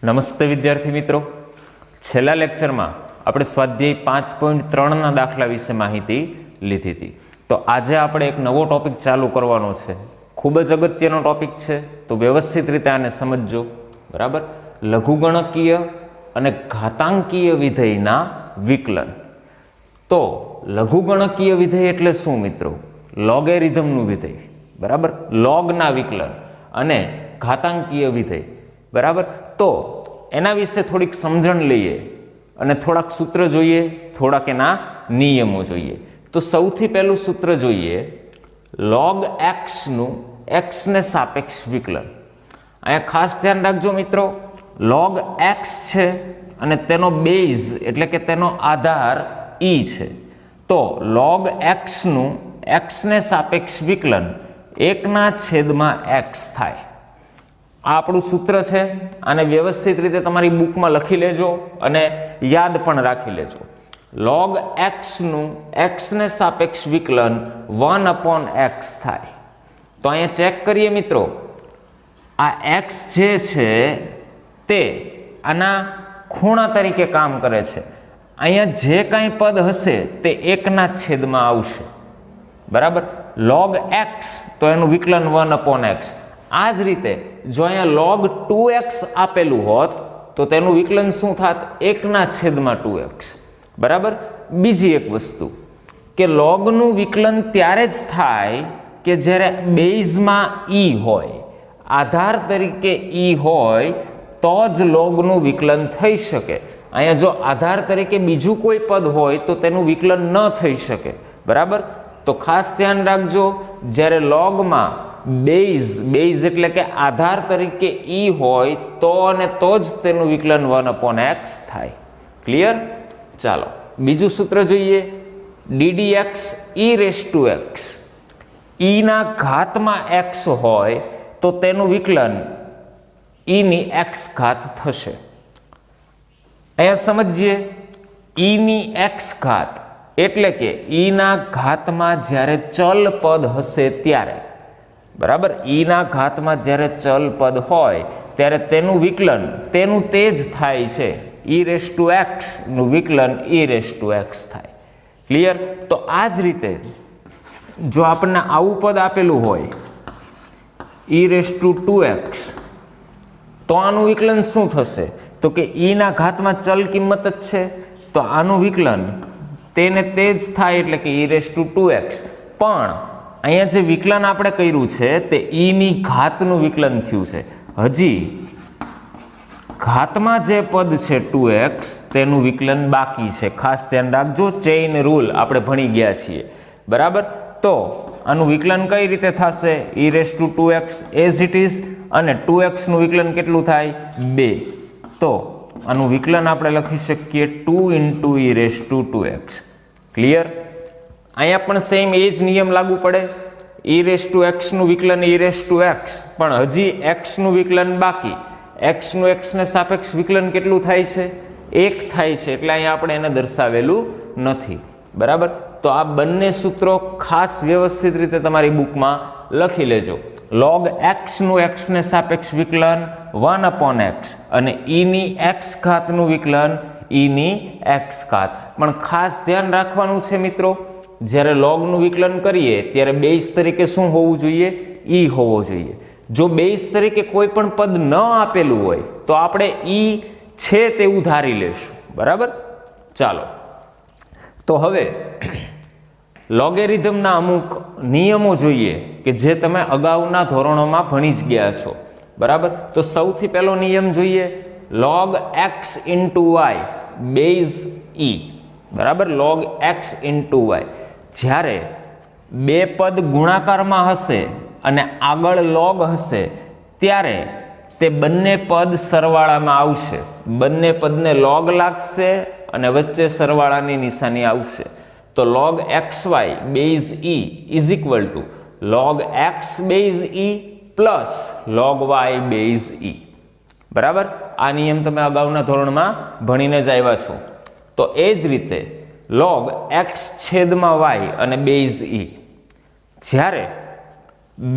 નમસ્તે વિદ્યાર્થી મિત્રો, છેલ્લા લેક્ચરમાં આપણે સ્વાધ્યાય 5.3ના દાખલા વિશે માહિતી લીધી હતી. તો આજે આપણે એક નવો ટોપિક ચાલુ કરવાનો છે. ખૂબ જ અગત્યનો ટોપિક છે, તો વ્યવસ્થિત રીતે આને સમજજો. બરાબર? લઘુગણકીય અને ઘાતાંકીય વિધેયના વિકલન. તો લઘુગણકીય વિધેય એટલે શું મિત્રો? લોગેરિધમનું વિધેય. બરાબર? લોગના વિકલન અને ઘાતાંકીય વિધેય. બરાબર? તો એના વિશે થોડીક સમજણ લઈએ અને થોડાક સૂત્ર જોઈએ, થોડાક એના નિયમો જોઈએ. તો સૌથી પહેલું સૂત્ર જોઈએ log x નું x ને સાપેક્ષ વિકલન. અહીંયા ખાસ ધ્યાન રાખજો મિત્રો, log x છે અને તેનો બેઝ એટલે કે તેનો આધાર e છે. તો log x નું x ને સાપેક્ષ વિકલન 1/x થાય. આ આપણું સૂત્ર છે. આને વ્યવસ્થિત રીતે તમારી બુકમાં લખી લેજો અને યાદ પણ રાખી લેજો. log x નું x ને સાપેક્ષ વિકલન 1/x થાય. તો અહીંયા ચેક કરીએ મિત્રો, આ x જે છે તે આના ખૂણા તરીકે કામ કરે છે. અહીંયા જે કાંઈ પદ હશે તે 1/છેદમાં આવશે. બરાબર? log x તો એનું વિકલન 1/x. આ જ રીતે જો અહીંયા log 2x આપેલું હોત તો તેનું વિકલન શું થાત? 1/2x. બરાબર? બીજી એક વસ્તુ કે લોગનું વિકલન ત્યારે જ થાય કે જ્યારે બેઝમાં e હોય, આધાર તરીકે e હોય તો જ લોગનું વિકલન થઈ શકે. અહીંયા જો આધાર તરીકે બીજું કોઈ પદ હોય તો તેનું વિકલન ન થઈ શકે. બરાબર? તો ખાસ ધ્યાન રાખજો, જ્યારે લોગમાં બેઝ એટલે કે આધાર તરીકે e હોય તો અને તો જ તેનું વિકલન 1/x થાય. ક્લિયર? ચાલો બીજું સૂત્ર જોઈએ, ddx e⁻x. e ના ઘાતમાં x હોય તો તેનું વિકલન e ની x ઘાત થશે. અહીંયા સમજીએ, e ની x ઘાત એટલે કે e ના ઘાતમાં જ્યારે ચલ પદ હશે ત્યારે. બરાબર? e ના ઘાતમાં જ્યારે ચલ પદ હોય ત્યારે તેનું વિકલન તેનું તે જ થાય છે. e⁻x નું વિકલન e⁻x થાય. ક્લિયર? તો આ જ રીતે જો આપણને આવું પદ આપેલું હોય e⁻2x તો આનું વિકલન શું થશે? તો કે e ના ઘાતમાં ચલ કિંમત જ છે તો આનું વિકલન તેને તે જ થાય એટલે કે e⁻2x. પણ અહીંયા જે વિકલન આપણે કર્યું છે તે e ની ઘાતનું વિકલન થયું છે. હજી ઘાતમાં જે પદ છે 2x તેનું વિકલન બાકી છે. ખાસ ધ્યાન રાખજો, ચેઇન રૂલ આપણે ભણી ગયા છીએ. બરાબર? તો આનું વિકલન કઈ રીતે થશે? e⁻2x એઝ ઇટ ઇઝ, અને 2x નું વિકલન કેટલું થાય? 2. તો આનું વિકલન આપણે લખી શકીએ 2 × e⁻2x. ક્લિયર? અહીંયા પણ સેમ એ જ નિયમ લાગુ પડે. e⁻x નું વિકલન e⁻x, પણ હજી x નું વિકલન બાકી. x નું x ને સાપેક્ષ વિકલન કેટલું થાય છે? 1 થાય છે, એટલે અહીંયા આપણે એને દર્શાવેલું નથી. બરાબર? તો આ બંને સૂત્રો ખાસ વ્યવસ્થિત રીતે તમારી બુકમાં લખી લેજો. log x નું x ને સાપેક્ષ વિકલન 1/x અને e ની x ઘાતનું વિકલન e ની x ઘાત. પણ ખાસ ધ્યાન રાખવાનું છે મિત્રો, જ્યારે લોગનું વિકલન કરીએ ત્યારે બેઝ તરીકે શું હોવું જોઈએ? e હોવો જોઈએ. જો બેઝ તરીકે કોઈ પણ પદ ન આપેલું હોય તો આપણે e છે તેવું ધારી લેશું. બરાબર? ચાલો, તો હવે લોગેરિધમના અમુક નિયમો જોઈએ કે જે તમે અગાઉના ધોરણોમાં ભણી જ ગયા છો. બરાબર? તો સૌથી પહેલો નિયમ જોઈએ, log x × y base e. બરાબર? log x × y. જ્યારે બે પદ ગુણાકારમાં હશે અને આગળ લોગ હશે ત્યારે તે બંને પદ સરવાળામાં આવશે. બંને પદને લોગ લાગશે અને વચ્ચે સરવાળાની નિશાની આવશે. તો log xy base e is equal to log x base e plus log y base e. બરાબર? આ નિયમ તમે અગાઉના ધોરણમાં ભણીને જ આવ્યા છો. તો એ જ રીતે log x/y અને બેઝ e. જ્યારે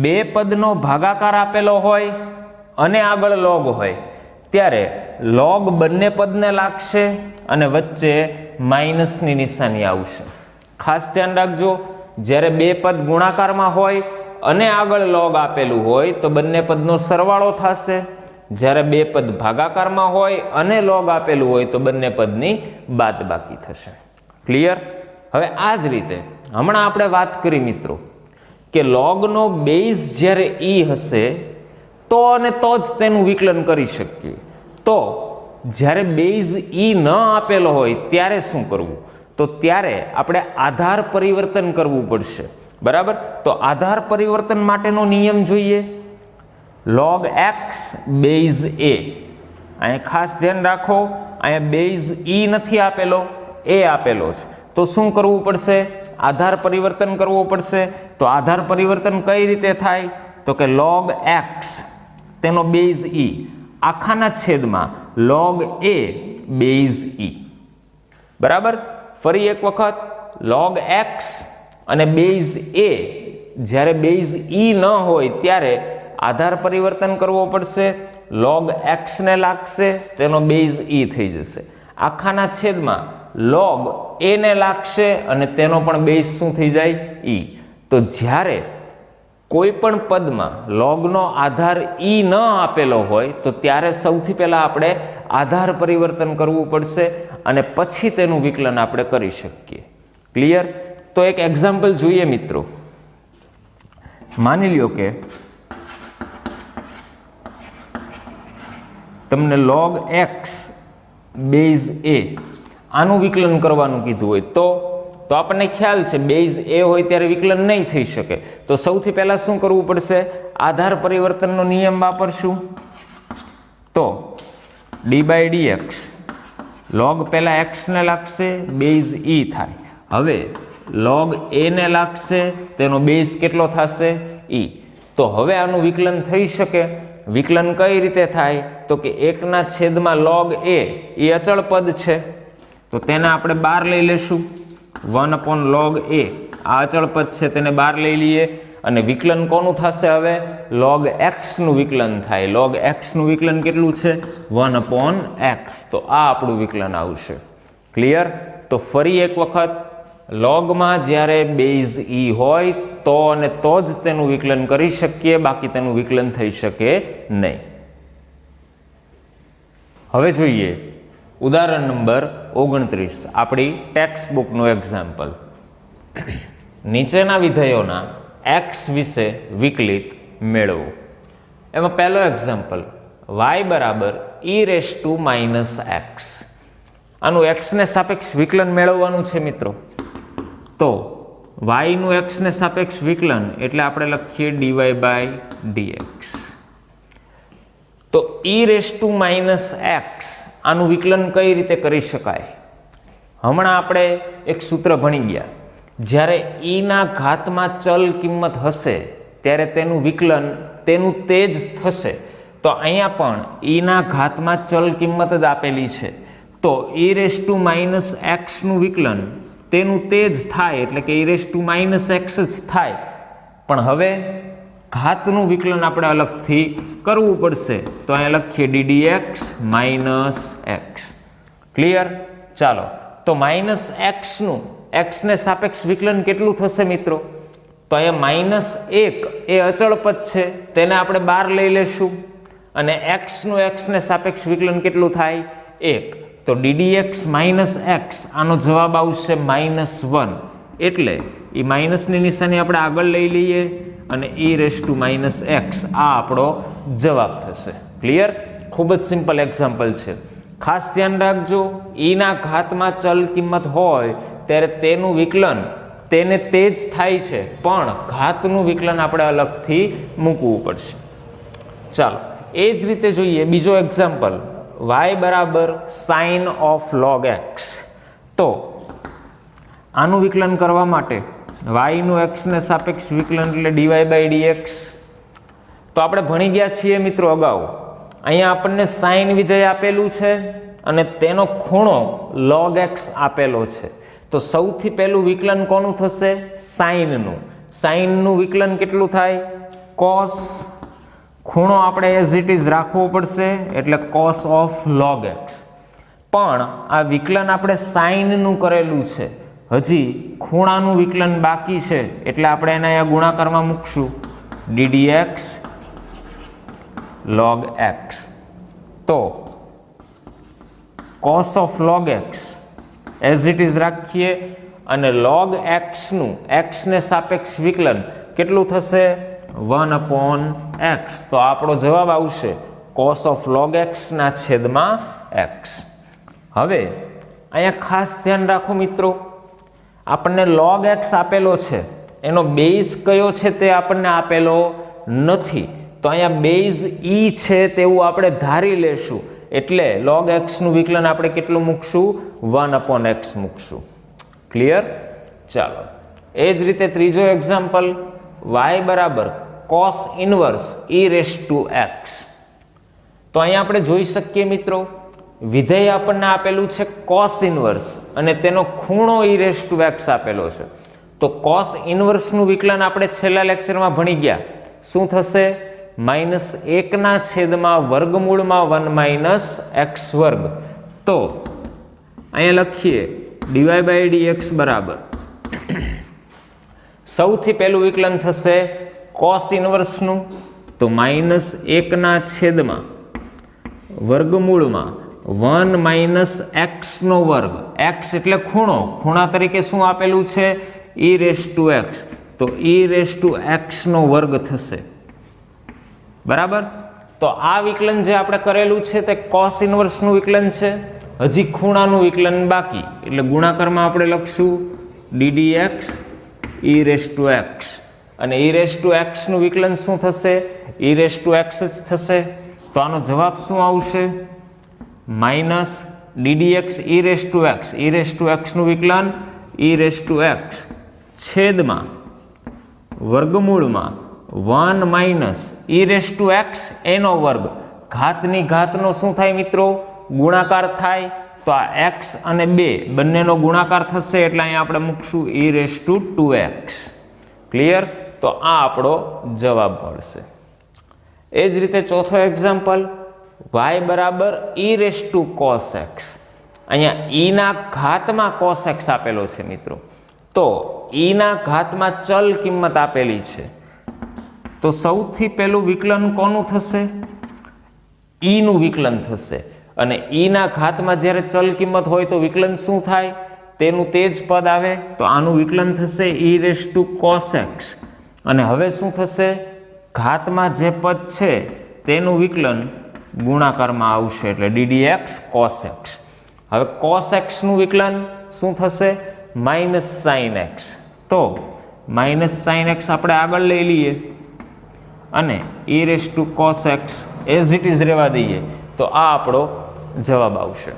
બે પદનો ભાગાકાર આપેલો હોય અને આગળ લોગ હોય ત્યારે લોગ બંને પદને લાગશે અને વચ્ચે માઇનસની નિશાની આવશે. ખાસ ધ્યાન રાખજો, જ્યારે બે પદ ગુણાકારમાં હોય અને આગળ લોગ આપેલું હોય તો બંને પદનો સરવાળો થશે. જ્યારે બે પદ ભાગાકારમાં હોય અને લોગ આપેલું હોય તો બંને પદની બાદબાકી થશે. ક્લિયર? હવે આ જ રીતે હમણાં આપણે વાત કરી મિત્રો કે લોગનો બેઝ જ્યારે ઈ હશે તો અને તો જ તેનું વિકલન કરી શકીએ. તો જ્યારે બેઝ ઈ ન આપેલો હોય ત્યારે શું કરવું? તો ત્યારે આપણે આધાર પરિવર્તન કરવું પડશે. બરાબર? તો આધાર પરિવર્તન માટેનો નિયમ જોઈએ. log x base a. અહીંયા ખાસ ધ્યાન રાખો, અહીંયા બેઝ ઈ નથી આપેલો, એ આપેલો છે. તો શું કરવું પડશે? આધાર પરિવર્તન કરવું પડશે. તો આધાર પરિવર્તન કઈ રીતે થાય? તો કે log x તેનો બેઝ ઈ આખાના છેદમાં log a બેઝ ઈ. બરાબર? ફરી એક વખત, log x અને બેઝ a, જ્યારે બેઝ ઈ ન હોય ત્યારે આધાર પરિવર્તન કરવો પડશે. log x ને લાગશે, તેનો બેઝ ઈ થઈ જશે. આખાના છેદમાં log a ને લાગશે અને તેનો પણ બેઝ શું થઈ જાય? ઈ. તો જ્યારે કોઈ પણ પદમાં લોગનો આધાર ઈ ન આપેલો હોય તો ત્યારે સૌથી પહેલા આપણે આધાર પરિવર્તન કરવું પડશે અને પછી તેનું વિકલન આપણે કરી શકીએ. ક્લિયર? તો એક એક્ઝામ્પલ જોઈએ મિત્રો. માની લ્યો કે તમને log x બેઝ a આનું વિકલન કરવાનું કીધું હોય તો આપણને ખ્યાલ છે બેઝ a હોય ત્યારે વિકલન નહીં થઈ શકે. તો સૌથી પહેલા શું કરવું પડશે? આધાર પરિવર્તનનો નિયમ વાપરશું. તો d/dx log પહેલા x ને લાગશે, બેઝ e થાય. હવે log a ને લાગશે, તેનો બેઝ કેટલો થશે? e. તો હવે આનું વિકલન થઈ શકે. વિકલન કઈ રીતે થાય? તો કે 1/છેદમાં log a એ અચળ પદ છે તો તેને આપણે બહાર લઈ લેશું. 1/log a આ અચળ પદ છે તેને બહાર લઈ લઈએ અને વિકલન કોનું થશે? હવે log x નું વિકલન થાય. log x નું વિકલન કેટલું છે? 1/x. તો આ આપણું વિકલન આવશે. ક્લિયર? તો ફરી એક વખત, લોગમાં જ્યારે બેઝ ઈ હોય તો અને તો જ તેનું વિકલન કરી શકીએ, બાકી તેનું વિકલન થઈ શકે નહીં. હવે જોઈએ ઉદાહરણ નંબર 29, આપણી ટેક્સ્ટ બુકનું એક્ઝામ્પલ. નીચેના વિધેયોના x વિશે વિકલિત મેળવો. એમાં પહેલો એક્ઝામ્પલ, y બરાબર e⁻−x. આનું x ને સાપેક્ષ વિકલન મેળવવાનું છે મિત્રો. તો y નું x ને સાપેક્ષ વિકલન એટલે આપણે લખીએ dy/dx. તો e⁻−x આનું વિકલન કઈ રીતે કરી શકાય? હમણાં આપણે એક સૂત્ર ભણી ગયા, જ્યારે e ના ઘાતમાં ચલ કિંમત હશે ત્યારે તેનું વિકલન તેનું તે જ થશે. તો અહીંયા પણ e ના ઘાતમાં ચલ કિંમત જ આપેલી છે તો e⁻−x નું વિકલન તેનું તે જ થાય, એટલે કે e⁻−x જ થાય. પણ હવે ઘાતનું વિકલન આપણે અલગથી કરવું પડશે. તો અહીંયા લખીએ ddx-x. ક્લિયર? ચાલો, તો -x નું x ને સાપેક્ષ વિકલન કેટલું થશે મિત્રો? તો અહીંયા -1 એ અચળ પદ છે તેને આપણે બહાર લઈ લેશું અને x નું x ને સાપેક્ષ વિકલન કેટલું થાય? 1. તો ddx-x આનો જવાબ આવશે -1. એટલે એ માઇનસની નિશાની આપણે આગળ લઈ લઈએ અને e⁻−x આ આપણો જવાબ થશે. ક્લિયર? ખૂબ જ સિમ્પલ એક્ઝામ્પલ છે. ખાસ ધ્યાન રાખજો, e ના ઘાતમાં ચલ કિંમત હોય ત્યારે તેનું વિકલન તેને તે જ થાય છે, પણ ઘાતનું વિકલન આપણે અલગથી મૂકવું પડશે. ચાલો, એ જ રીતે જોઈએ બીજો એક્ઝામ્પલ, y બરાબર sin(log x). તો આનું વિકલન કરવા માટે y નું x ને સાપેક્ષ વિકલન એટલે dy/dx. તો આપણે ભણી ગયા છીએ મિત્રો અગાઉ. અહીંયા આપણને સાઇન વિધેય આપેલું છે અને તેનો ખૂણો log x આપેલો છે. તો સૌથી પહેલું વિકલન કોનું થશે? સાઇનનું. સાઇનનું વિકલન કેટલું થાય? cos ખૂણો આપણે એઝ ઇટ ઇઝ રાખવો પડશે એટલે cos ઓફ log x, પણ આ વિકલન આપણે સાઇનનું કરેલું છે, હજી ખૂણાનું વિકલન બાકી છે એટલે આપણે એને અહીંયા ગુણાકારમાં મૂકશું ddx log x. તો cos of log x as it is રાખીએ અને log x નું x ને સાપેક્ષ વિકલન કેટલું થશે 1/x. તો આપણો જવાબ આવશે cos ઓફ log x ના છેદમાં x. હવે અહીંયા ખાસ ધ્યાન રાખો મિત્રો, આપણને log x આપેલો છે, એનો બેઝ કયો છે તે આપણને આપેલો નથી, તો અહીંયા બેઝ e છે તેવું આપણે ધારી લેશું એટલે log x નું વિકલન આપણે કેટલું મૂકશું 1/x મૂકશું. ક્લિયર? ચાલો એ જ રીતે ત્રીજો એક્ઝામ્પલ y બરાબર cos inverse e raise to x. તો અહીંયા આપણે જોઈ શકીએ મિત્રો, વિધેય આપણને આપેલું છે cos ઇન્વર્સ અને તેનો ખૂણો e રેઝ ટુ x આપેલો છે. તો cos ઇન્વર્સનું વિકલન આપણે છેલ્લા લેક્ચરમાં ભણી ગયા. શું થશે? -1 ના છેદમાં વર્ગમૂળમાં 1 - x વર્ગ. તો અહીંયા લખીએ dy/dx બરાબર સૌથી પહેલું વિકલન થશે cos ઇન્વર્સનું, તો -1 ના છેદમાં વર્ગમૂળમાં 1 - x નો વર્ગ. x એટલે ખૂણો, ખૂણા તરીકે શું આપેલું છે e રેઝ ટુ x, તો e રેઝ ટુ x નો વર્ગ થશે. બરાબર? તો આ વિકલન જે આપણે કરેલું છે તે cos ઇન્વર્સનું વિકલન છે, હજી ખૂણાનું વિકલન બાકી એટલે ગુણાકારમાં આપણે લખશું ddx e raise to x, અને e રેઝ ટુ x નું વિકલન શું થશે? e રેઝ ટુ x જ થશે. તો આનો જવાબ શું આવશે? -ddx e raise to x, e raise to x નું વિકલન e રેઝ ટુ x છેદમાં વર્ગમૂળમાં 1 - e રેઝ ટુ x એનો વર્ગ. ઘાતની ઘાતનો શું થાય મિત્રો? ગુણાકાર થાય. તો આ x અને 2 બંનેનો ગુણાકાર થશે એટલે અહીંયા આપણે મૂકશું e raise two 2x. Clear? તો આ આપણો જવાબ મળશે. એ જ રીતે ચોથો એક્ઝામ્પલ y બરાબર e raise to cos x. અહીંયા e ના ઘાતમાં cos x આપેલો છે મિત્રો, તો e ના ઘાતમાં ચલ કિંમત આપેલી છે, તો સૌથી પહેલું વિકલન કોનું થશે? e નું વિકલન થશે. અને e ના ઘાતમાં જ્યારે ચલ કિંમત હોય તો વિકલન શું થાય? તેનું તે જ પદ આવે, તો આનું વિકલન થશે e raise to cos x. અને હવે શું થશે? ઘાતમાં જે પદ છે તેનું વિકલન ગુણાકારમાં આવશે એટલે ddx cos x. હવે cos x નું વિકલન શું થશે? -sin x. તો -sin x આપણે આગળ લઈ લઈએ અને e raise to cos x as it is રહેવા દઈએ, તો આ આપણો જવાબ આવશે.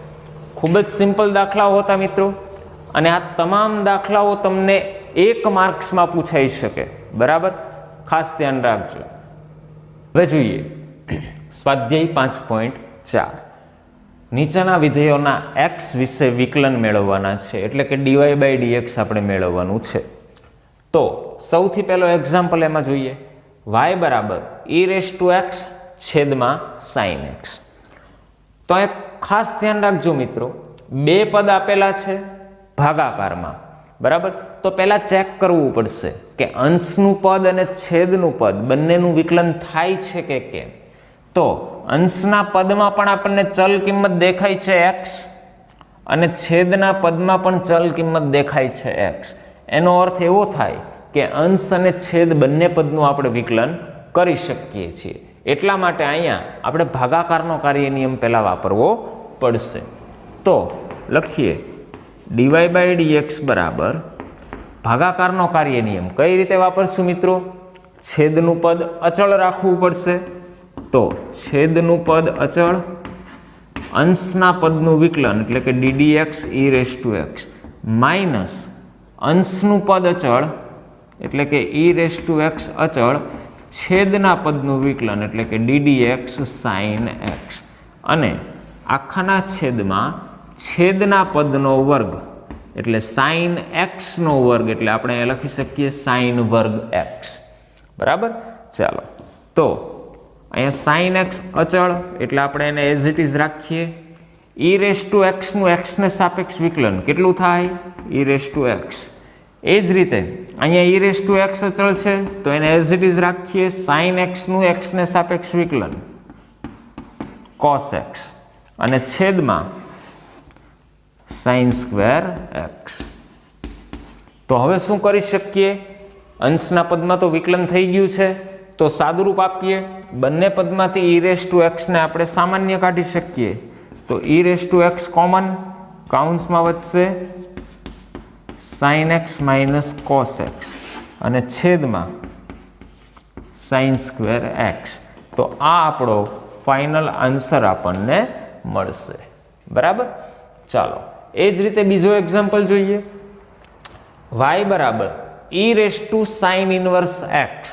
ખૂબ જ સિમ્પલ દાખલાઓ હતા મિત્રો, અને આ તમામ દાખલાઓ તમને 1 માર્ક્સમાં પૂછાઈ શકે. બરાબર? ખાસ ધ્યાન રાખજો. હવે જોઈએ સ્વાધ્યાય 5.4. નીચેના વિધેયોના x વિશે વિકલન મેળવવાના છે, એટલે કે dy/dx આપણે મેળવવાનું છે. તો સૌથી પહેલો એક્ઝામ્પલ એમાં જોઈએ y બરાબર e રેઝ ટુ x છેદમાં sin x. તો એક ખાસ ધ્યાન રાખજો મિત્રો, 2 પદ આપેલા છે ભાગાકારમાં. બરાબર? તો પહેલા ચેક કરવું પડશે કે અંશનું પદ અને છેદનું પદ બંનેનું વિકલન થાય છે કે કેમ. તો અંશના પદમાં પણ આપણને ચલ કિંમત દેખાય છે x, અને છેદના પદમાં પણ ચલ કિંમત દેખાય છે x. એનો અર્થ એવો થાય કે અંશ અને છેદ બંને પદનું આપણે વિકલન કરી શકીએ છીએ. એટલા માટે અહીંયા આપણે ભાગાકારનો કાર્ય નિયમ પહેલા વાપરવો પડશે. તો લખીએ dy/dx બરાબર ભાગાકારનો કાર્ય નિયમ. કઈ રીતે વાપરશું મિત્રો? છેદનું પદ અચળ રાખવું પડશે, તો છેદનું પદ અચળ, અંશના પદનું વિકલન એટલે કે ddx e raise to x minus અંશનું પદ અચળ એટલે કે e રેઝ ટુ x અચળ, છેદના પદનું વિકલન એટલે કે ddx sin x, અને આખાના છેદમાં છેદના પદનો વર્ગ એટલે sin x નો વર્ગ, એટલે આપણે અહીંયા લખી શકીએ sin વર્ગ x. બરાબર? ચાલો, તો અહીંયા સાઇન એક્સ અચળ એટલે આપણે એને એઝ ઇટ ઇઝ રાખીએ. ઈ રેસ ટુ એક્સનું એક્સને સાપેક્ષ વિકલન કેટલું થાય? E raise to x. એ જ રીતે અહીંયા ઈ રેસ ટુ એક્સ અચળ છે તો એને એઝ ઇટ ઇઝ રાખીએ. સાઇન એક્સનું એક્સને સાપેક્ષ વિકલન કોસ એક્સ અને છેદમાં સાઇન સ્ક્વેર એક્સ. તો હવે શું કરી શકીએ? અંશના પદમાં તો વિકલન થઈ ગયું છે તો સાદુરૂપ આપીએ. બંને પદમાંથી ઈ રેસ ટુ એક્સને આપણે સામાન્ય કાઢી શકીએ. તો e raise to x common, કાઉન્સમાં વધશે sine x minus cos x અને છેદમાં સાઇન સ્ક્વેર એક્સ. તો આ આપણો ફાઇનલ આન્સર આપણને મળશે. બરાબર. ચાલો એ જ રીતે બીજો એક્ઝામ્પલ જોઈએ. y બરાબર e raise to sine inverse x.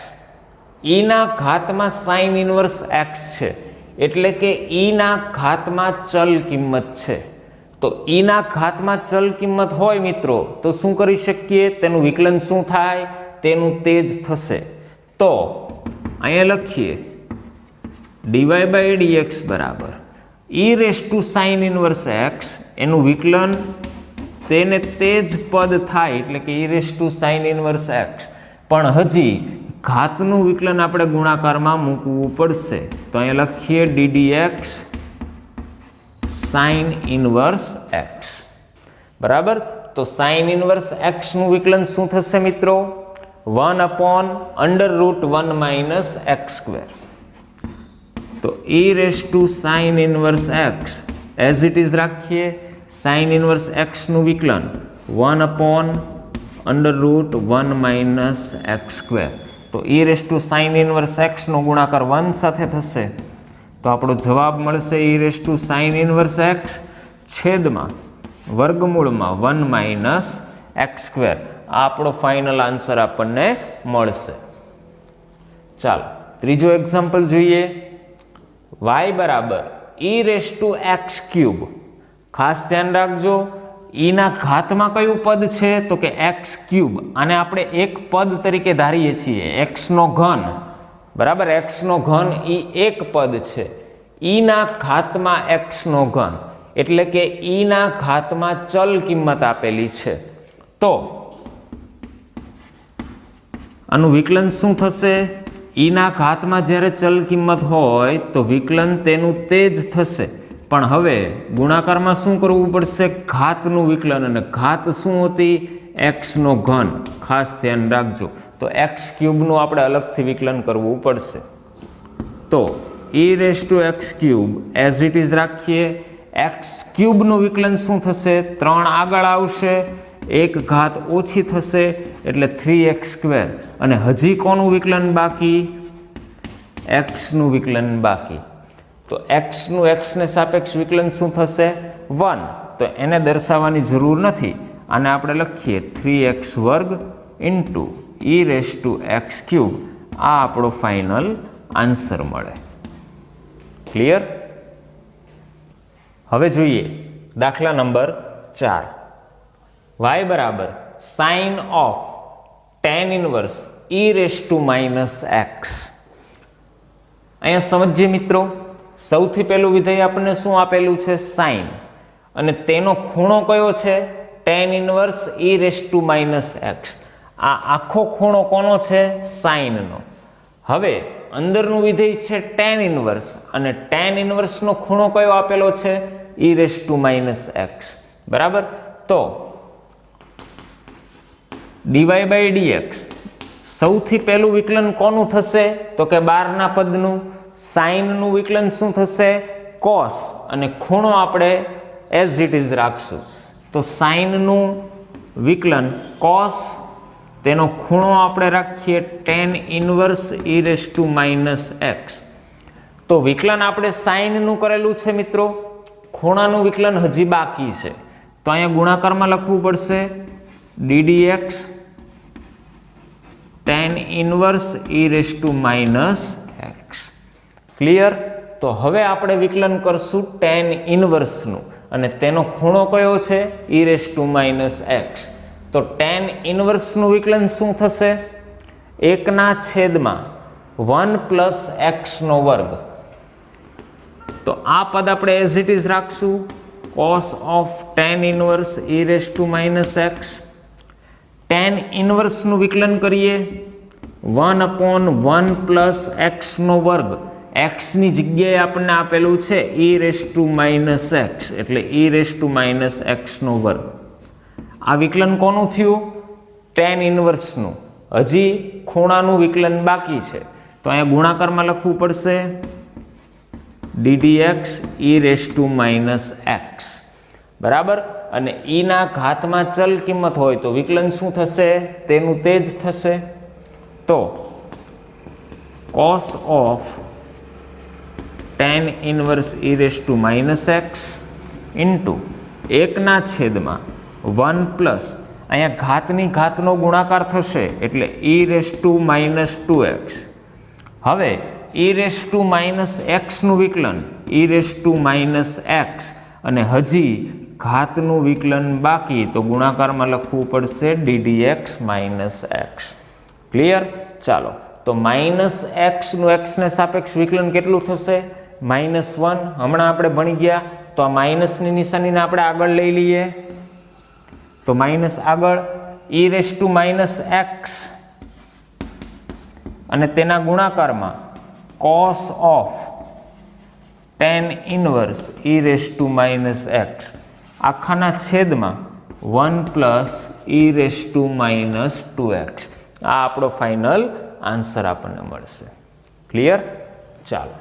ઈના ઘાતમાં સાઇન ઇનવર્સ એક્સ છે એટલે કે ઈના ઘાતમાં ચલ કિંમત છે. તો ઈના ઘાતમાં ચલ કિંમત હોય મિત્રો તો શું કરી શકીએ? તેનું વિકલન શું થાય? તેનું તે જ થશે. તો અહીંયા લખીએ dy બાય dx બરાબર e raise to sine inverse x, એનું વિકલન તેને તે જ પદ થાય એટલે કે e raise to sine inverse x. પણ હજી ઘાતનું વિકલન આપણે ગુણાકારમાં મૂકવું પડશે. તો અહીંયા લખીએ ddx સાઇન ઇનવર્સ એક્સ. બરાબર. તો સાઇન ઇનવર્સ એક્સનું વિકલન શું થશે મિત્રો? 1/√1 માઇનસ એક્સ સ્ક્વેર. તો e raise to sine inverse x as it is રાખીએ. સાઇન ઇનવર્સ એક્સનું વિકલન 1/√1 માઇનસ એક્સ સ્ક્વેર. તો e raise to sine inverse એક્સનો ગુણાકાર 1 સાથે થશે તો આપણો જવાબ મળશે e raise to sine inverse x છેદમાં વર્ગમૂળમાં 1 માઇનસ એક્સ સ્ક્વેર. આ આપણો ફાઇનલ આન્સર આપણને મળશે. ચાલો ત્રીજો એક્ઝામ્પલ જોઈએ. y બરાબર e raise to x cube. ખાસ ધ્યાન રાખજો ઈના ઘાતમાં કયું પદ છે? તો કે એક્સ ક્યુબ. આને આપણે એક પદ તરીકે ધારીએ છીએ, એક્સનો ઘન. બરાબર. એક્સનો ઘન ઈ એક પદ છે. ઈના ઘાતમાં એક્સનો ઘન એટલે કે ઈના ઘાતમાં ચલ કિંમત આપેલી છે. તો આનું વિકલન શું થશે? ઈના ઘાતમાં જ્યારે ચલ કિંમત હોય તો વિકલન તેનું તે જ થશે. પણ હવે ગુણાકારમાં શું કરવું પડશે? ઘાતનું વિકલન. અને ઘાત શું હતી? એક્સનો ઘન. ખાસ ધ્યાન રાખજો. તો એક્સ ક્યુબનું આપણે અલગથી વિકલન કરવું પડશે. તો e raise to x cube as it is રાખીએ. એક્સ ક્યુબનું વિકલન શું થશે? 3 આગળ આવશે, એક ઘાત ઓછી થશે એટલે 3x સ્ક્વેર. અને હજી કોનું વિકલન બાકી? એક્સનું વિકલન બાકી. તો એક્સનું એક્સને સાપેક્ષ વિકલન શું થશે? 1. તો એને દર્શાવવાની જરૂર નથી. આને આપણે લખીએ 3x વર્ગ into e raise to x cube. આ આપણો ફાઇનલ આન્સર મળે. ક્લિયર? હવે જોઈએ દાખલા નંબર 4. y બરાબર sine of tan inverse e raise to minus x. અહીંયા સમજીએ મિત્રો. સૌથી પહેલું વિધેય આપણને શું આપેલું છે? સાઇન. અને તેનો ખૂણો કયો છે? tan inverse e raise to minus x. આ આખો ખૂણો કોનો છે? સાઇનનો. હવે અંદરનું વિધેય છે tan ઇનવર્સ અને tan ઇનવર્સનો ખૂણો કયો આપેલો છે? E raise to minus x. બરાબર. તો dy બાય dx સૌથી પહેલું વિકલન કોનું થશે? તો કે બહારના પદનું. સાઇનનું વિકલન શું થશે? કોસ. અને ખૂણો આપણે એઝ ઇટ ઇઝ રાખશું. તો સાઇનનું વિકલન કોસ, તેનો ખૂણો આપણે રાખીએ tan inverse e raise to minus x. તો વિકલન આપણે સાઇનનું કરેલું છે મિત્રો, ખૂણાનું વિકલન હજી બાકી છે. તો અહીંયા ગુણાકારમાં લખવું પડશે ddx tan inverse e raise to minus x. Clear? તો હવે આપણે વિકલન કરશું tan ઇનવર્સનું અને તેનો ખૂણો કયો છે? E raise to minus x. તો tan ઇનવર્સનું વિકલન શું થશે? 1/√1 1 પ્લસ એક્સનો વર્ગ. તો આ પદ આપણે એઝ ઇટ ઇઝ રાખશું, cos of tan inverse e raise to minus x. tan ઇનવર્સનું વિકલન કરીએ 1/1 પ્લસ એક્સનો વર્ગ. એક્સની જગ્યાએ આપણને આપેલું છે e raise to minus x, એટલે e રેઝ ટુ માઇનસ એક્સનો વર્ગ. આ વિકલન કોનું થયું? tan ઇનવર્સનું. હજી ખૂણાનું વિકલન બાકી છે, તો અહીંયા ગુણાકારમાં લખવું પડશે ddx e raise to minus x. બરાબર. અને e ના ઘાતમાં ચલ કિંમત હોય તો વિકલન શું થશે? તેનું તે જ થશે. તો cos of tan inverse e raise to minus x into 1/1 plus અહીંયા ઘાતની ઘાતનો ગુણાકાર થશે એટલે e raise to minus 2x. હવે e રેઝ ટુ માઇનસ એક્સનું વિકલન e raise to minus x, અને હજી ઘાતનું વિકલન બાકી, તો ગુણાકારમાં લખવું પડશે ddx માઇનસ એક્સ. ક્લિયર? ચાલો, તો માઇનસ એક્સનું એક્સને સાપેક્ષ વિકલન કેટલું થશે? -1. હમણાં આપણે ભણી ગયા, તો આ માઇનસની નિશાનીને આપણે આગળ લઈ લઈએ. તો માઇનસ આગળ e raise to minus x અને તેના ગુણાકારમાં cos of tan inverse e raise to minus x આખાના છેદમાં 1 plus e raise to minus 2x. આ આપણો ફાઇનલ આન્સર આપણને મળશે. ક્લિયર? ચાલો,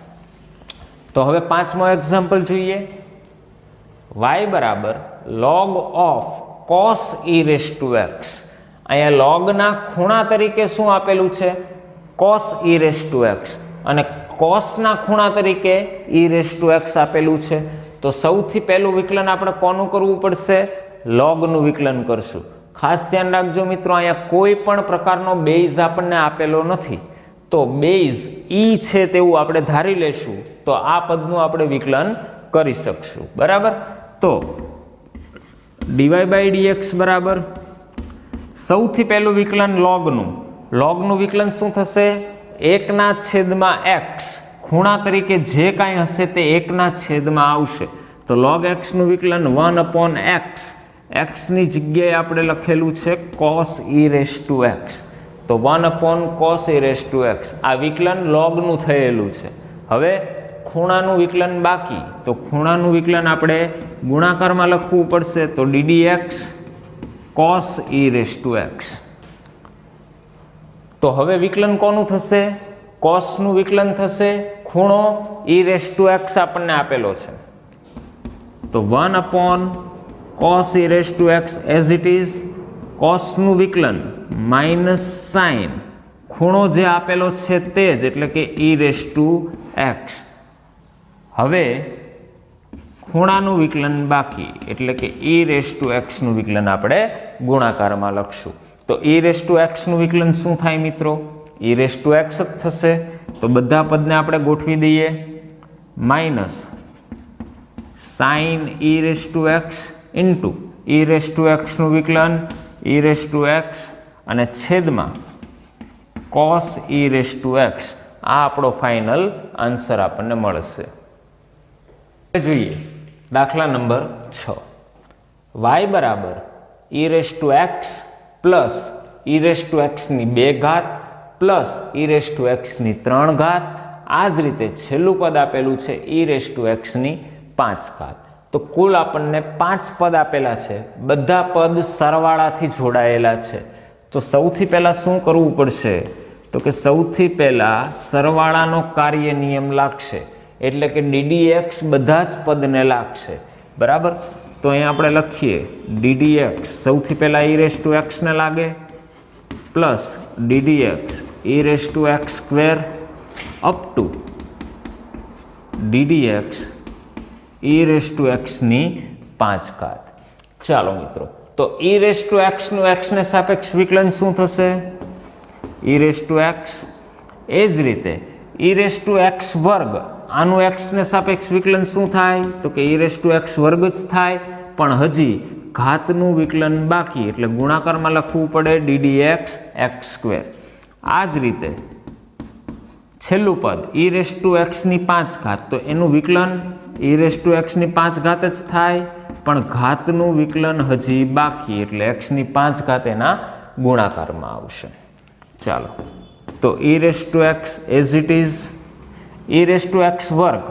તો હવે 5મો એક્ઝામ્પલ જોઈએ. y બરાબર log of cos e raise to x. અહીંયા લોગના ખૂણા તરીકે શું આપેલું છે? cos e raise to x, અને કોસના ખૂણા તરીકે e રેઝ ટુ એક્સ આપેલું છે. તો સૌથી પહેલું વિકલન આપણે કોનું કરવું પડશે? લોગનું વિકલન કરશું. ખાસ ધ્યાન રાખજો મિત્રો, અહીંયા કોઈ પણ પ્રકારનો બેઝ આપણને આપેલો નથી, તો બેઝ e છે તેવું આપણે ધારી લેશું, તો આ પદનું આપણે વિકલન કરી શકશું. બરાબર. તો dy બાય dx બરાબર સૌથી પહેલું વિકલન લોગનું વિકલન શું થશે? 1/x. ખૂણા તરીકે જે કાંઈ હશે તે 1/માં આવશે. તો log x નું વિકલન 1/x. એક્સની જગ્યાએ આપણે લખેલું છે cos e raise to x, તો 1/cos e raise to x. આ વિકલન લોગનું થયેલું છે. હવે ખૂણાનું વિકલન બાકી, તો ખૂણાનું વિકલન આપણે ગુણાકારમાં લખવું પડશે, તો ddx cos e raise to x. તો હવે વિકલન કોનું થશે? કોસનું વિકલન થશે. ખૂણો e રેઝ ટુ એક્સ આપણને આપેલો છે, તો 1/cos e raise to x as it is. કોસનું વિકલન માઇનસ સાઇન ખૂણો જે આપેલો છે તે જ, એટલે કે e રેઝ ટુ એક્સ. હવે ખૂણાનું વિકલન બાકી, એટલે કે e રેઝ ટુ એક્સનું વિકલન આપણે ગુણાકારમાં લખશું. તો e રેઝ ટુ એક્સનું વિકલન શું થાય મિત્રો? e રેઝ ટુ એક્સ જ થશે. તો બધા પદને આપણે ગોઠવી દઈએ. Minus sine e raise to x into e raise to એક્સનું વિકલન e રેઝ ટુ એક્સ, અને છેદમાં cos e raise to x. આ આપણો ફાઇનલ આન્સર આપણને મળશે. જોઈએ દાખલા નંબર 6. y બરાબર e raise to x plus e raise to એક્સની 2 ઘાત પ્લસ e રેઝ ટુ એક્સની 3 ઘાત. આ જ રીતે છેલ્લું પદ આપેલું છે e રેઝ ટુ એક્સની 5 ઘાત. તો કુલ આપણને 5 પદ આપેલા છે. બધા પદ સરવાળાથી જોડાયેલા છે. તો સૌથી પહેલાં શું કરવું પડશે? તો કે સૌથી પહેલાં સરવાળાનો કાર્ય નિયમ લાગશે, એટલે કે ddx બધા જ પદને લાગશે. બરાબર. તો અહીંયા આપણે લખીએ ddx સૌથી પહેલાં e રેઝ ટુ એક્સને લાગે, plus ddx e raise to x square up to ddx e raise to એક્સની 5 ઘાત. ચાલો મિત્રો, તો e રેઝ ટુ એક્સનું એક્સને સાપેક્ષ વિકલન શું થશે? e raise to x. એ જ રીતે e રેઝ ટુ એક્સ વર્ગ, આનું એક્સને સાપેક્ષ વિકલન શું થાય? તો કે e રેઝ ટુ એક્સ વર્ગ જ થાય, પણ હજી ઘાતનું વિકલન બાકી, એટલે ગુણાકારમાં લખવું પડે ddx એક્સ સ્ક્વેર. આ જ રીતે છેલ્લું પદ ઈ રેસ ટુ એક્સની 5 ઘાત, તો એનું વિકલન ઈ રેસ ટુ એક્સની 5 ઘાત જ થાય, પણ ઘાતનું વિકલન હજી બાકી, એટલે એક્સની 5 ઘાત એના ગુણાકારમાં આવશે. ચાલો, તો e raise to x as it is E raise to x વર્ગ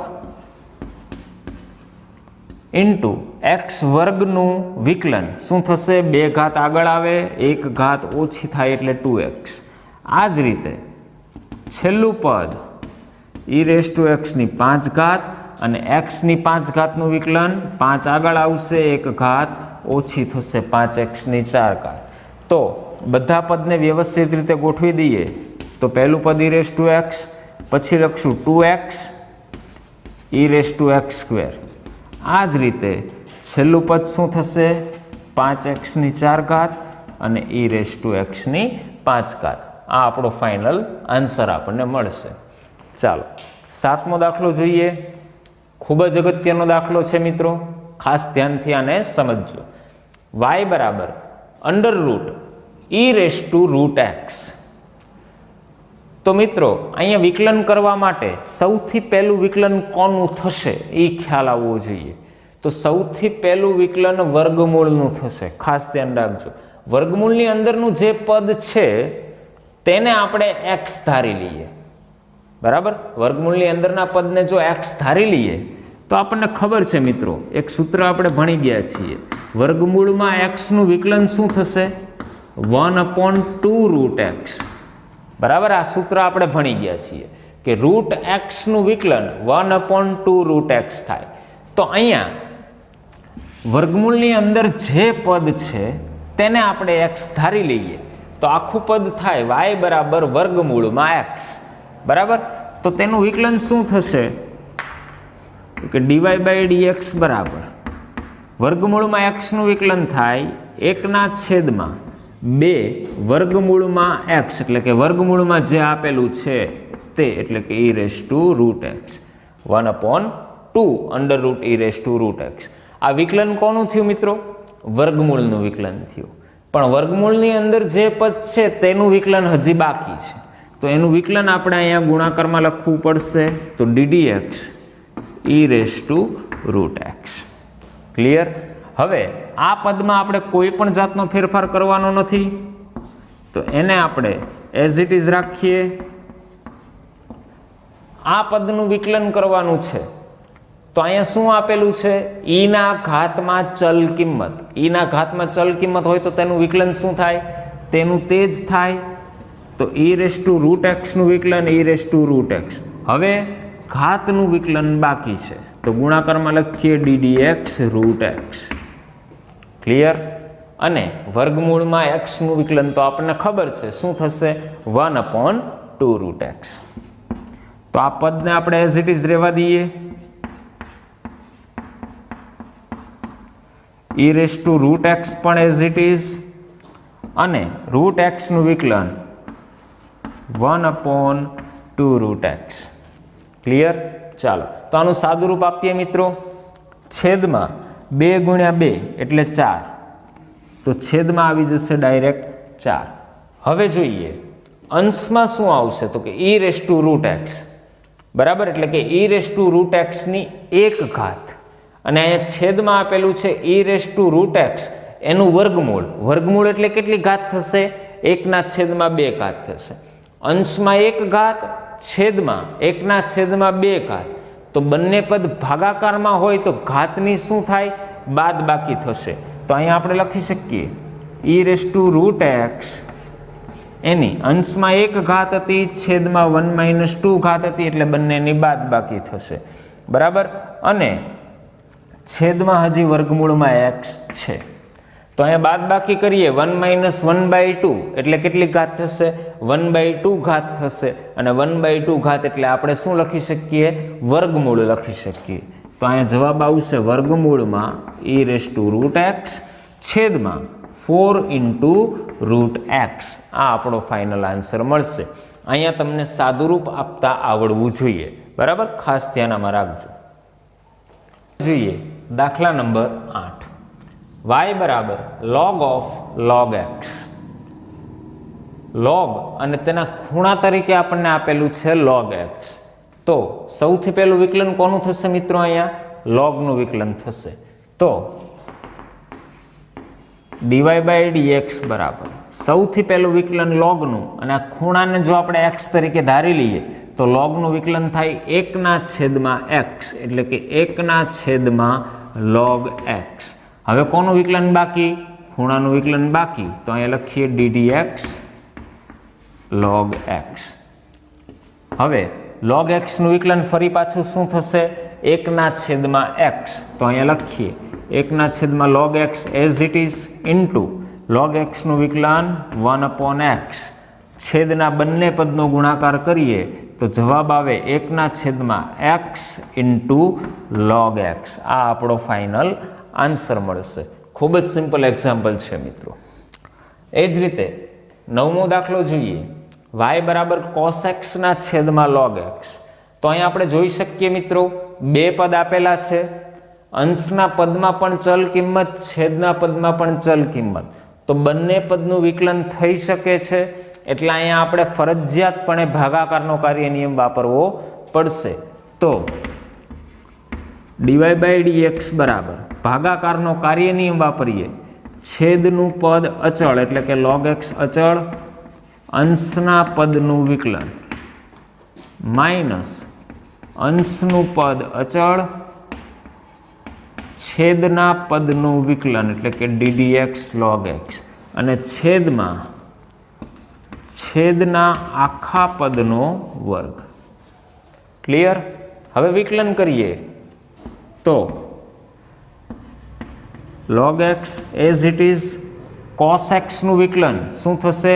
ઇન્ટુ એક્સ વર્ગનું વિકલન શું થશે? 2 ઘાત આગળ આવે, 1 ઘાત ઓછી થાય એટલે 2x. આ જ રીતે છેલ્લું પદ ઈ રેસ ટુ એક્સની 5 ઘાત અને એક્સની 5 ઘાતનું વિકલન 5 આગળ આવશે, 1 ઘાત ઓછી થશે, 5x ની 4 ઘાત. તો બધા પદને વ્યવસ્થિત રીતે ગોઠવી દઈએ તો પહેલું પદ ઈ રેસ ટુ એક્સ, પછી લખશું 2x E raise to x square. આ જ રીતે છેલ્લું પદ શું થશે? 5x ની 4 ઘાત અને ઈ રેસ ટુ એક્સની 5 ઘાત. આ આપણો ફાઇનલ આન્સર આપણને મળશે. ચાલો, 7મો દાખલો જોઈએ. ખૂબ જ અગત્યનો દાખલો છે મિત્રો, ખાસ ધ્યાનથી આને સમજજો. y બરાબર under root e raise to root x. તો મિત્રો અહીંયા વિકલન કરવા માટે સૌથી પહેલું વિકલન કોનું થશે એ ખ્યાલ આવવો જોઈએ. તો સૌથી પહેલું વિકલન વર્ગમૂળનું થશે. ખાસ ધ્યાન રાખજો, વર્ગમૂળની અંદરનું જે પદ છે તેને આપણે એક્સ ધારી લઈએ. બરાબર, વર્ગમૂળની અંદરના પદને જો એક્સ ધારી લઈએ તો આપણને ખબર છે મિત્રો, એક સૂત્ર આપણે ભણી ગયા છીએ, વર્ગમૂળમાં એક્સનું વિકલન શું થશે? 1/2 રૂટ એક્સ. બરાબર, આ સૂત્ર આપણે ભણી ગયા છીએ કે રૂટ એક્સનું વિકલન 1/2 રૂટ એક્સ થાય. તો અહીંયા વર્ગમૂળની અંદર જે પદ છે તેને આપણે એક્સ ધારી લઈએ તો આખું પદ થાય y બરાબર વર્ગમૂળમાં એક્સ. બરાબર, તો તેનું વિકલન શું થશે? કે dy/dx બરાબર વર્ગમૂળમાં એક્સનું વિકલન થાય 1/2 વર્ગમૂળમાં એક્સ, એટલે કે વર્ગમૂળમાં જે આપેલું છે તે, એટલે કે e raise to root x 1/2 under root e raise to root x. આ વિકલન કોનું થયું મિત્રો? વર્ગમૂળનું વિકલન થયું. પણ વર્ગમૂળની અંદર જે પદ છે તેનું વિકલન હજી બાકી છે, તો એનું વિકલન આપણે અહીંયા ગુણાકારમાં લખવું પડશે. તો ddx e raise to root x. Clear? હવે આ પદમાં આપણે કોઈ પણ જાતનો ફેરફાર કરવાનો નથી, તો એને આપણે એઝ ઇટ ઇઝ રાખીએ. આ પદનું વિકલન કરવાનું છે, તો અહીંયા શું આપેલું છે? ઈના ઘાતમાં ચલ કિંમત. ઈના ઘાતમાં ચલ કિંમત હોય તો તેનું વિકલન શું થાય? તેનું તે જ થાય. તો ઈ રેસ ટુ રૂટ એક્સનું વિકલન e raise to root x. હવે ઘાતનું વિકલન બાકી છે, તો ગુણાકારમાં લખીએ ddx રૂટ એક્સ. ક્લિયર? અને વર્ગમૂળમાં એક્સનું વિકલન તો આપણને ખબર છે શું થશે? 1/2 રૂટ એક્સ. તો આ પદને આપણે એઝ ઇટ ઇઝ રહેવા દઈએ. E raise to root x પણ એઝ ઇટ ઇઝ, અને રૂટ એક્સનું વિકલન 1/2 રૂટ એક્સ. ક્લિયર? ચાલો, તો આનું સાદું રૂપ આપીએ મિત્રો. છેદમાં 2 × 2 એટલે 4, તો છેદમાં આવી જશે ડાયરેક્ટ 4. હવે જોઈએ અંશમાં શું આવશે, તો કે e raise to root x. બરાબર, એટલે કે ઈ રેસ ટુ રૂટ એક્સની 1 ઘાત, અને અહીંયા છેદમાં આપેલું છે e raise to root x એનું વર્ગમૂળ. વર્ગમૂળ એટલે કેટલી ઘાત થશે? 1/2 ઘાત થશે. અંશમાં 1 ઘાત, છેદમાં 1/2 ઘાત. તો બંને પદ ભાગાકારમાં હોય તો ઘાતની શું થાય? બાદ બાકી થશે. તો અહીંયા આપણે લખી શકીએ e raise to root x એની અંશમાં 1 ઘાત હતી, છેદમાં 1 - 2 ઘાત હતી, એટલે બંનેની બાદ બાકી થશે. બરાબર, અને છેદમાં હજી વર્ગમૂળમાં એક્સ છે, તો અહીંયા બાદ બાકી કરીએ 1 - 1/2 એટલે કેટલી ઘાત થશે? 1/2 ઘાત થશે. અને 1/2 ઘાત એટલે આપણે શું લખી શકીએ? વર્ગમૂળ લખી શકીએ. તો અહીંયા જવાબ આવશે વર્ગમૂળમાં e raise to root x છેદમાં 4 × રૂટ એક્સ. આ આપણો ફાઇનલ આન્સર મળશે. અહીંયા તમને સાદુરૂપ આપતા આવડવું જોઈએ. બરાબર, ખાસ ધ્યાન આમાં રાખજો. જોઈએ દાખલા નંબર 8. y બરાબર log of log x. Log અને તેના ખૂણા તરીકે આપણને આપેલું છે log x. તો સૌથી પહેલું વિકલન કોનું થશે મિત્રો? અહીંયા લોગનું વિકલન થશે. તો dy બાય dx બરાબર સૌથી પહેલું વિકલન લોગનું, અને આ ખૂણાને જો આપણે x તરીકે ધારી લઈએ તો લોગનું વિકલન થાય 1/x, એટલે કે 1/log x. હવે કોનું વિકલન બાકી? ખૂણાનું વિકલન બાકી. તો અહીંયા લખીએ ddx log x. હવે log x નું વિકલન ફરી પાછું શું થશે? 1/x. તો અહીંયા લખીએ 1/log x as it is into log x નું વિકલન 1/x. છેદના બંને પદનો ગુણાકાર કરીએ તો જવાબ આવે 1/x into log x. આ આપણો ફાઇનલ આન્સર મળશે. ખૂબ જ સિમ્પલ એક્ઝામ્પલ છે મિત્રો. એ જ રીતે 9મો દાખલો જોઈએ. y બરાબર cos x ના છેદમાં log x. તો અહીંયા આપણે જોઈ શકીએ મિત્રો, બે પદ આપેલા છે. અંશના પદમાં પણ ચલ કિંમત, છેદના પદમાં પણ ચલ કિંમત. તો બંને પદનું વિકલન થઈ શકે છે. એટલે અહીંયા આપણે ફરજિયાતપણે ભાગાકારનો કાર્ય નિયમ વાપરવો પડશે. તો dy બાય dx બરાબર ભાગાકારનો કાર્ય નિયમ વાપરીએ. છેદનું પદ અચળ એટલે કે log x અચળ, અંશના પદનું વિકલન માઇનસ અંશનું પદ અચળ, છેદના પદનું વિકલન એટલે કે ddx log x, અને છેદના આખા પદનો વર્ગ. ક્લિયર? હવે વિકલન કરીએ તો log x as it is, cos x નું વિકલન શું થશે?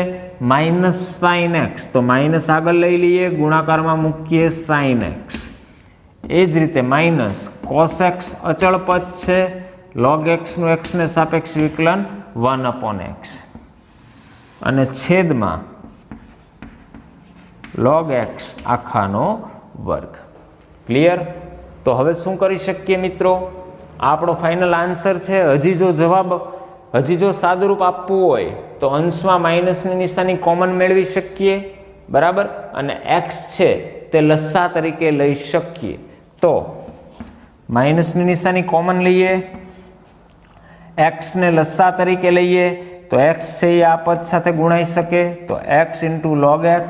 Minus sin x. તો માઇનસ આગળ લઈ લઈએ, ગુણાકારમાં મૂકીએ sin x. એ જ રીતે માઇનસ cos x અચળ પદ છે, log x નું x ને સાપેક્ષ વિકલન 1/x, અને છેદમાં log x આખાનો વર્ગ. ક્લિયર? તો હવે શું કરી શકીએ મિત્રો? આપણો ફાઇનલ આન્સર છે. હજી જો સાદુરૂપ આપવું હોય તો અંશમાં માઇનસની નિશાની કોમન મેળવી શકીએ, બરાબર, અને x છે તે લસ્સા તરીકે લઈ શકીએ. તો માઇનસની નિશાની કોમન લઈએ, x ને લસ્સા તરીકે લઈએ તો x છે એ આ પદ સાથે ગુણાઈ શકે. તો x into log x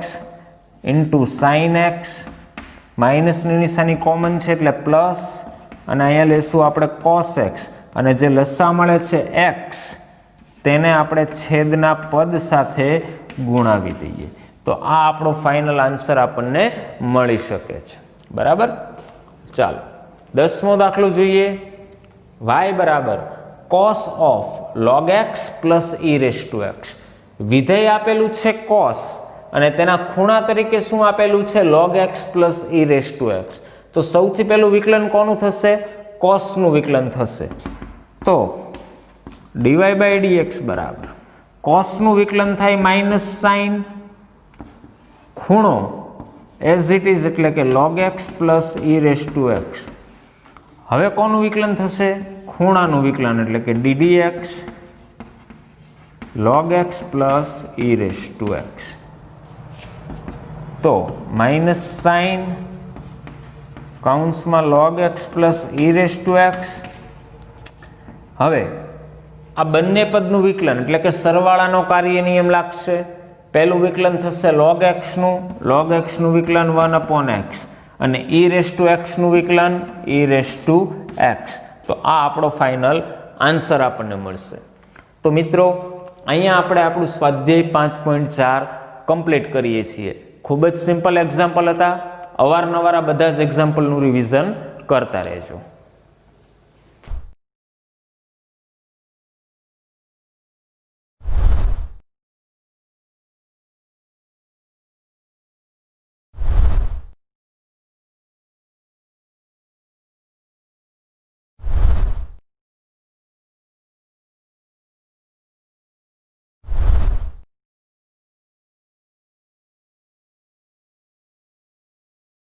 into sin x, માઇનસની નિશાની કોમન છે એટલે પ્લસ, અને અહીંયા લેશું આપણે cos x, અને જે લસ્સા મળે છે x તેને આપણે છેદના પદ સાથે ગુણાવી દઈએ. તો આ આપણો ફાઇનલ આન્સર આપણને મળી શકે છે. બરાબર? ચાલો 10મો દાખલો જોઈએ. y બરાબર cos of log x plus e raised to x. વિધેય આપેલું છે cos, અને તેના ખૂણા તરીકે શું આપેલું છે? log x plus e raised to x. તો સૌથી પહેલું વિકલન કોનું થશે? cos નું વિકલન થશે. તો dy બાય dx બરાબર cos નું વિકલન થાય માઇનસ sin, ખૂણો as it is એટલે કે log x plus e raised to x. હવે કોનું વિકલન થશે? ખૂણાનું વિકલન એટલે કે ddx log x plus e raised to x. તો માઇનસ sin કૌંસમાં log x plus e raised to x. હવે આ બંને પદનું વિકલન એટલે કે સરવાળાનો કાર્ય નિયમ લાગશે. પહેલું વિકલન થશે log x નું વિકલન 1/x, અને e raised to x નું વિકલન e raised to x. તો આ આપણો ફાઇનલ આન્સર આપણને મળશે. તો મિત્રો અહીંયા આપણે આપણું સ્વાધ્યાય 5.4 કમ્પ્લીટ કરીએ છીએ. ખૂબ જ સિમ્પલ એક્ઝામ્પલ હતા. અવારનવાર આ બધા જ એક્ઝામ્પલનું રિવિઝન કરતા રહેજો.